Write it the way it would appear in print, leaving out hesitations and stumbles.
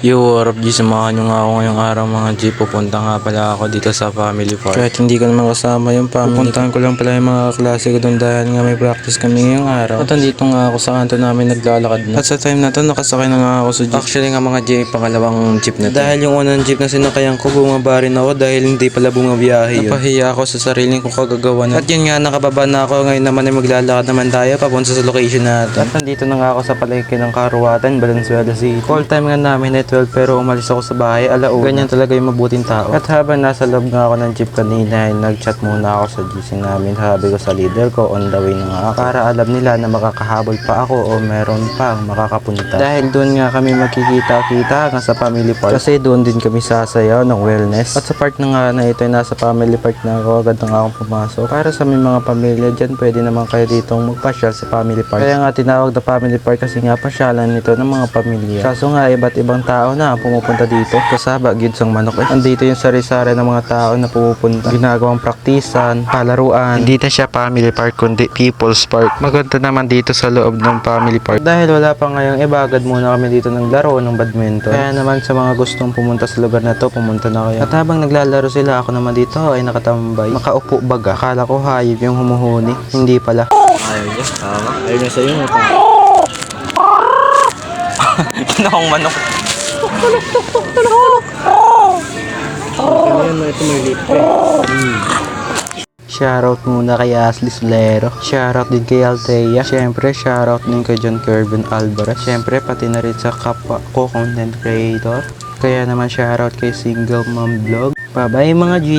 Yo, what up G? Samahan nyo nga ako ngayong araw mga G. Pupunta nga pala ako dito sa family park. Kahit hindi ko naman kasama yung family. Pupuntahan ko lang pala yung mga klase ko doon dahil nga may practice kami ngayong araw. At andito nga ako sa kanto namin naglalakad na. At sa time na to nakasakay na nga ako sa jeep. Actually nga mga G, pangalawang jeep na to. Dahil yung unang jeep na sinakayan ko, bumaba rin ako dahil hindi pala bumabiyahe yun. Napahiya ako sa sariling kong kagagawan. At yun nga, nakababa na ako. Ngayon naman ay maglalakad naman tayo papunta sa location natin. At nandito na nga ako sa palengke ng Karuwatan, Valenzuela City. Call time nga namin ay 12 pero umalis ako sa bahay alauna. Ganyan talaga yung mabuting tao. At habang nasa loob nga ako ng jeep kanina ay nag-chat muna ako sa GC namin. Sabi ko sa leader ko on the way na nga para alam nila na makakahabol pa ako o meron pang makakapunta. Dahil doon nga kami magkikita-kita nga sa family park. Kasi doon din kami sasayaw ng wellness. At sa park na nga na ito ay nasa family park na ako. Agad na nga akong pumasok. Para sa aming mga pamilya dyan, pwede naman kayo ditong magpasyal sa family park. Kaya nga tinawag na family park kasi nga pasyalan nito ng mga pamilya. Kaso nga iba't ibang tao na pumupunta dito. Kasaba, gids ang manok. Andito yung sari-sari ng mga tao na pumupunta. Ginagawang praktisan, palaruan. Hindi na siya family park kundi people's park. Maganda naman dito sa loob ng family park. Dahil wala pa ngayong ibagad muna kami dito ng laro ng badminton. Kaya naman sa mga gustong pumunta sa lugar na to, pumunta na kayo. At habang naglalaro sila, ako naman dito ay nakatambay. Makaupo baga. Akala ko hayop yung humuhuni. Hindi pala. Ayaw niya. Tama. Ayaw niya sa'yo. Kinakong manok. Shoutout muna kay Ashley Solero. Shoutout din kay Althea. Siyempre, shoutout din kay John Kervin Alvarez. Siyempre, pati na rin sa kapwa ko content creator. Kaya naman shoutout kay Single Mom Vlog. Bye bye mga G!